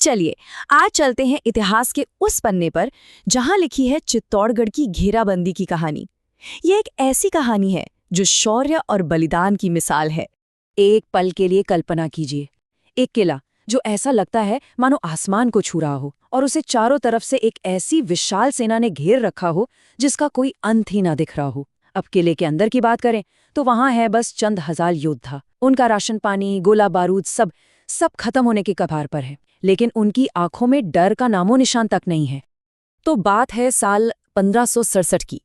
चलिए आज चलते हैं इतिहास के उस पन्ने पर जहां लिखी है चित्तौड़गढ़ की घेराबंदी की कहानी। ये एक ऐसी कहानी है जो शौर्य और बलिदान की मिसाल है। एक पल के लिए कल्पना कीजिए, एक किला जो ऐसा लगता है मानो आसमान को छू रहा हो और उसे चारों तरफ से एक ऐसी विशाल सेना ने घेर रखा हो जिसका कोई अंत ही ना दिख रहा हो। अब किले के अंदर की बात करें तो वहां है बस चंद हजार योद्धा। उनका राशन पानी, गोला बारूद सब खत्म होने के कगार पर है, लेकिन उनकी आंखों में डर का नामो निशान तक नहीं है। तो बात है साल 1567 की।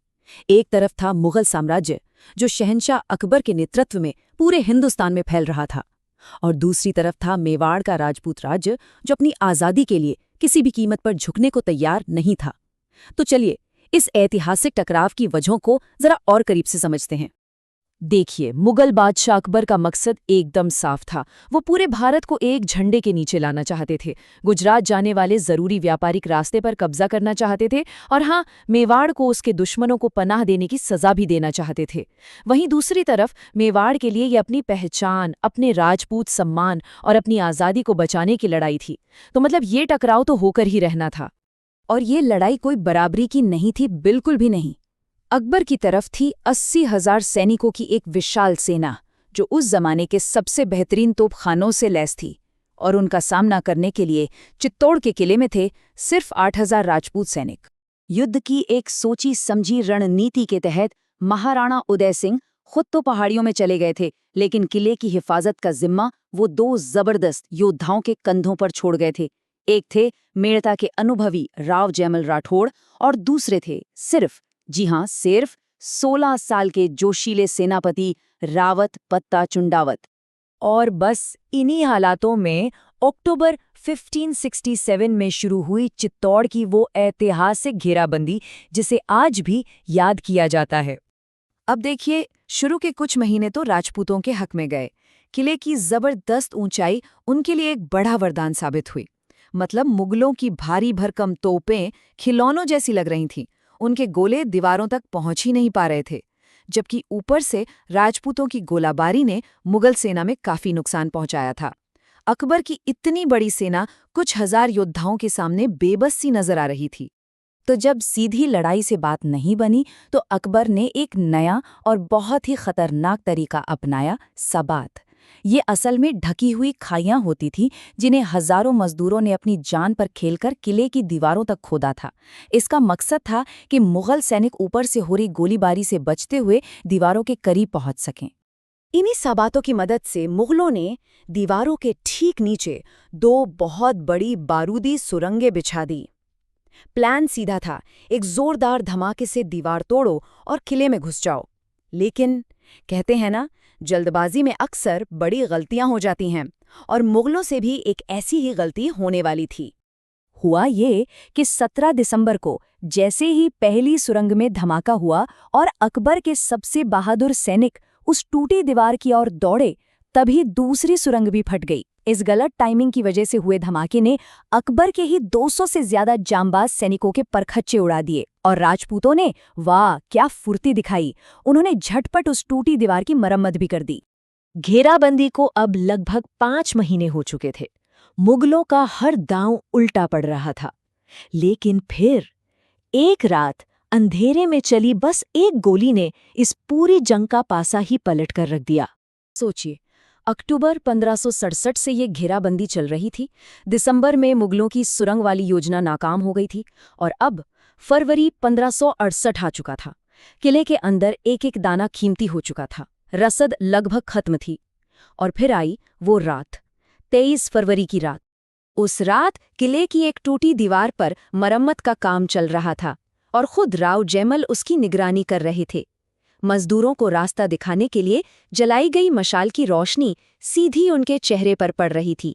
एक तरफ था मुगल साम्राज्य जो शहंशाह अकबर के नेतृत्व में पूरे हिंदुस्तान में फैल रहा था, और दूसरी तरफ था मेवाड़ का राजपूत राज्य जो अपनी आज़ादी के लिए किसी भी कीमत पर झुकने को तैयार नहीं था। तो चलिए इस ऐतिहासिक टकराव की वजहों को जरा और करीब से समझते हैं। देखिए, मुगल बादशाह अकबर का मकसद एकदम साफ था। वो पूरे भारत को एक झंडे के नीचे लाना चाहते थे। गुजरात जाने वाले जरूरी व्यापारिक रास्ते पर कब्जा करना चाहते थे, और हाँ, मेवाड़ को उसके दुश्मनों को पनाह देने की सजा भी देना चाहते थे। वहीं दूसरी तरफ मेवाड़ के लिए ये अपनी पहचान, अपने राजपूत सम्मान और अपनी आज़ादी को बचाने की लड़ाई थी। तो मतलब ये टकराव तो होकर ही रहना था। और ये लड़ाई कोई बराबरी की नहीं थी, बिल्कुल भी नहीं। अकबर की तरफ थी 80,000 सैनिकों की एक विशाल सेना जो उस जमाने के सबसे बेहतरीन तोपखानों से लैस थी, और उनका सामना करने के लिए चित्तौड़ के किले में थे सिर्फ 8,000 राजपूत सैनिक। युद्ध की एक सोची समझी रणनीति के तहत महाराणा उदय सिंह खुद तो पहाड़ियों में चले गए थे, लेकिन किले की हिफाजत का जिम्मा वो दो जबरदस्त योद्धाओं के कंधों पर छोड़ गए थे। एक थे मेड़ता के अनुभवी राव जयमल राठौड़, और दूसरे थे सिर्फ 16 साल के जोशीले सेनापति रावत पत्ता चुंडावत। और बस इन्हीं हालातों में अक्टूबर 1567 में शुरू हुई चित्तौड़ की वो ऐतिहासिक घेराबंदी जिसे आज भी याद किया जाता है। अब देखिए, शुरू के कुछ महीने तो राजपूतों के हक में गए। किले की जबरदस्त ऊंचाई उनके लिए एक बड़ा वरदान साबित हुई। मतलब मुगलों की भारी भरकम तोपें खिलौनों जैसी लग रही थीं। उनके गोले दीवारों तक पहुंच ही नहीं पा रहे थे, जबकि ऊपर से राजपूतों की गोलाबारी ने मुगल सेना में काफी नुकसान पहुंचाया था। अकबर की इतनी बड़ी सेना कुछ हजार योद्धाओं के सामने बेबस सी नजर आ रही थी। तो जब सीधी लड़ाई से बात नहीं बनी तो अकबर ने एक नया और बहुत ही खतरनाक तरीका अपनाया, सबात। ये असल में ढकी हुई खाइयां होती थीं जिन्हें हजारों मजदूरों ने अपनी जान पर खेलकर किले की दीवारों तक खोदा था। इसका मकसद था कि मुगल सैनिक ऊपर से हो रही गोलीबारी से बचते हुए दीवारों के करीब पहुंच सकें। इन्हीं सबातों की मदद से मुगलों ने दीवारों के ठीक नीचे दो बहुत बड़ी बारूदी सुरंगें बिछा दी। प्लान सीधा था, एक जोरदार धमाके से दीवार तोड़ो और किले में घुस जाओ। लेकिन कहते हैं ना, जल्दबाजी में अक्सर बड़ी गलतियां हो जाती हैं, और मुगलों से भी एक ऐसी ही गलती होने वाली थी। हुआ ये कि 17 दिसंबर को जैसे ही पहली सुरंग में धमाका हुआ और अकबर के सबसे बहादुर सैनिक उस टूटी दीवार की ओर दौड़े, तभी दूसरी सुरंग भी फट गई। इस गलत टाइमिंग की वजह से हुए धमाके ने अकबर के ही 200 से ज्यादा जांबाज सैनिकों के परखच्चे उड़ा दिए, और राजपूतों ने वाह क्या फुर्ती दिखाई। उन्होंने झटपट उस टूटी दीवार की मरम्मत भी कर दी। घेराबंदी को अब लगभग 5 महीने हो चुके थे। मुगलों का हर दांव उल्टा पड़ रहा था। लेकिन फिर एक रात अंधेरे में चली बस एक गोली ने इस पूरी जंग का पासा ही पलट कर रख दिया। सोचिए, अक्टूबर 1567 से ये घेराबंदी चल रही थी। दिसंबर में मुगलों की सुरंग वाली योजना नाकाम हो गई थी, और अब फरवरी 1568 आ चुका था। किले के अंदर एक एक दाना कीमती हो चुका था, रसद लगभग खत्म थी। और फिर आई वो रात, 23 फरवरी की रात। उस रात किले की एक टूटी दीवार पर मरम्मत का काम चल रहा था, और खुद राव जयमल उसकी निगरानी कर रहे थे। मजदूरों को रास्ता दिखाने के लिए जलाई गई मशाल की रोशनी सीधी उनके चेहरे पर पड़ रही थी।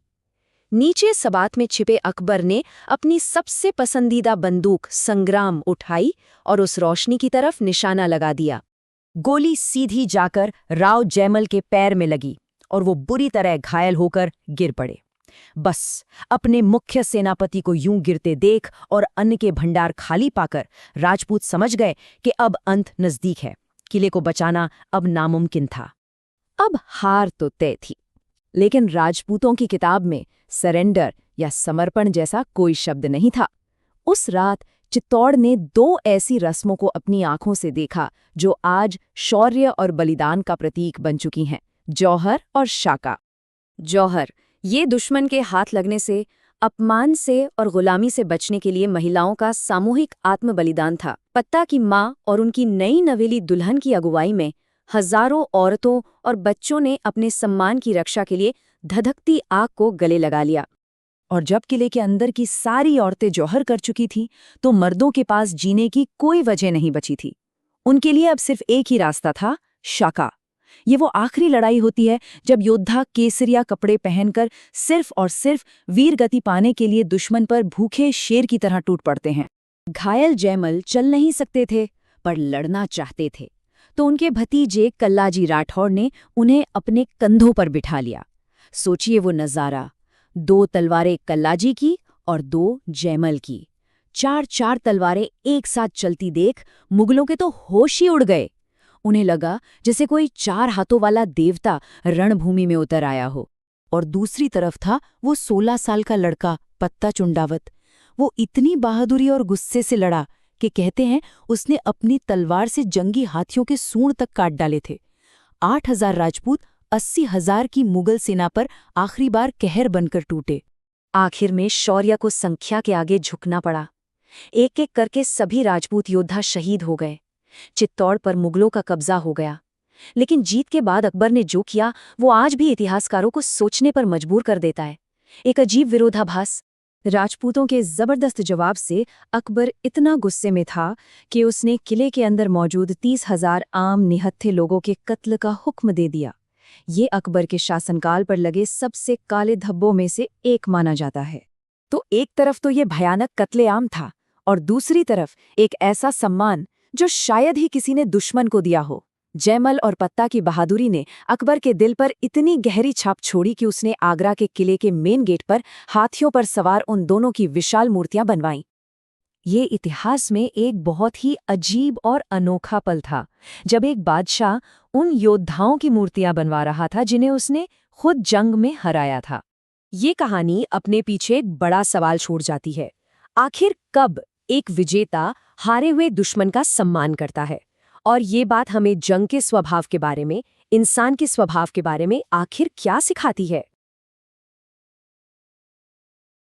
नीचे सबात में छिपे अकबर ने अपनी सबसे पसंदीदा बंदूक संग्राम उठाई और उस रोशनी की तरफ निशाना लगा दिया। गोली सीधी जाकर राव जयमल के पैर में लगी और वो बुरी तरह घायल होकर गिर पड़े। बस अपने मुख्य सेनापति को यूं गिरते देख और अन्न के भंडार खाली पाकर राजपूत समझ गए कि अब अंत नजदीक है। किले को बचाना अब नामुमकिन था। अब हार तो तय थी, लेकिन राजपूतों की किताब में सरेंडर या समर्पण जैसा कोई शब्द नहीं था। उस रात चित्तौड़ ने 2 ऐसी रस्मों को अपनी आंखों से देखा जो आज शौर्य और बलिदान का प्रतीक बन चुकी हैं, जौहर और शाका। जौहर, ये दुश्मन के हाथ लगने से, अपमान से और गुलामी से बचने के लिए महिलाओं का सामूहिक आत्म बलिदान था। पत्ता की माँ और उनकी नई नवेली दुल्हन की अगुवाई में हजारों औरतों और बच्चों ने अपने सम्मान की रक्षा के लिए धधकती आग को गले लगा लिया। और जब किले के अंदर की सारी औरतें जौहर कर चुकी थीं, तो मर्दों के पास जीने की कोई वजह नहीं बची थी। उनके लिए अब सिर्फ एक ही रास्ता था, शाका। ये वो आखिरी लड़ाई होती है जब योद्धा केसरिया कपड़े पहनकर सिर्फ और सिर्फ वीर गति पाने के लिए दुश्मन पर भूखे शेर की तरह टूट पड़ते हैं। घायल जयमल चल नहीं सकते थे, पर लड़ना चाहते थे, तो उनके भतीजे कल्लाजी राठौड़ ने उन्हें अपने कंधों पर बिठा लिया। सोचिए वो नज़ारा, 2 तलवारें कल्लाजी की और 2 जयमल की। 4-4 तलवारें एक साथ चलती देख मुगलों के तो होश ही उड़ गए। उन्हें लगा जैसे कोई 4 हाथों वाला देवता रणभूमि में उतर आया हो। और दूसरी तरफ था वो 16 साल का लड़का पत्ता चुंडावत। वो इतनी बहादुरी और गुस्से से लड़ा कि कहते हैं उसने अपनी तलवार से जंगी हाथियों के सूंड तक काट डाले थे। 8,000 राजपूत 80,000 की मुगल सेना पर आखिरी बार कहर बनकर टूटे। आखिर में शौर्य को संख्या के आगे झुकना पड़ा। एक एक करके सभी राजपूत योद्धा शहीद हो गए। चित्तौड़ पर मुगलों का कब्जा हो गया। लेकिन जीत के बाद अकबर ने जो किया वो आज भी इतिहासकारों को सोचने पर मजबूर कर देता है। एक अजीब विरोधाभास। राजपूतों के जबरदस्त जवाब से अकबर इतना गुस्से में था कि उसने किले के अंदर मौजूद 30,000 आम निहत्थे लोगों के कत्ल का हुक्म दे दिया। ये अकबर के शासनकाल पर लगे सबसे काले धब्बों में से एक माना जाता है। तो एक तरफ तो ये भयानक कत्लेआम था और दूसरी तरफ एक ऐसा सम्मान जो शायद ही किसी ने दुश्मन को दिया हो। जयमल और पत्ता की बहादुरी ने अकबर के दिल पर इतनी गहरी छाप छोड़ी कि उसने आगरा के किले के मेन गेट पर हाथियों पर सवार उन दोनों की विशाल मूर्तियां बनवाईं। ये इतिहास में एक बहुत ही अजीब और अनोखा पल था, जब एक बादशाह उन योद्धाओं की मूर्तियां बनवा रहा था जिन्हें उसने खुद जंग में हराया था। ये कहानी अपने पीछे एक बड़ा सवाल छोड़ जाती है। आखिर कब एक विजेता हारे हुए दुश्मन का सम्मान करता है? और ये बात हमें जंग के स्वभाव के बारे में, इंसान के स्वभाव के बारे में आखिर क्या सिखाती है?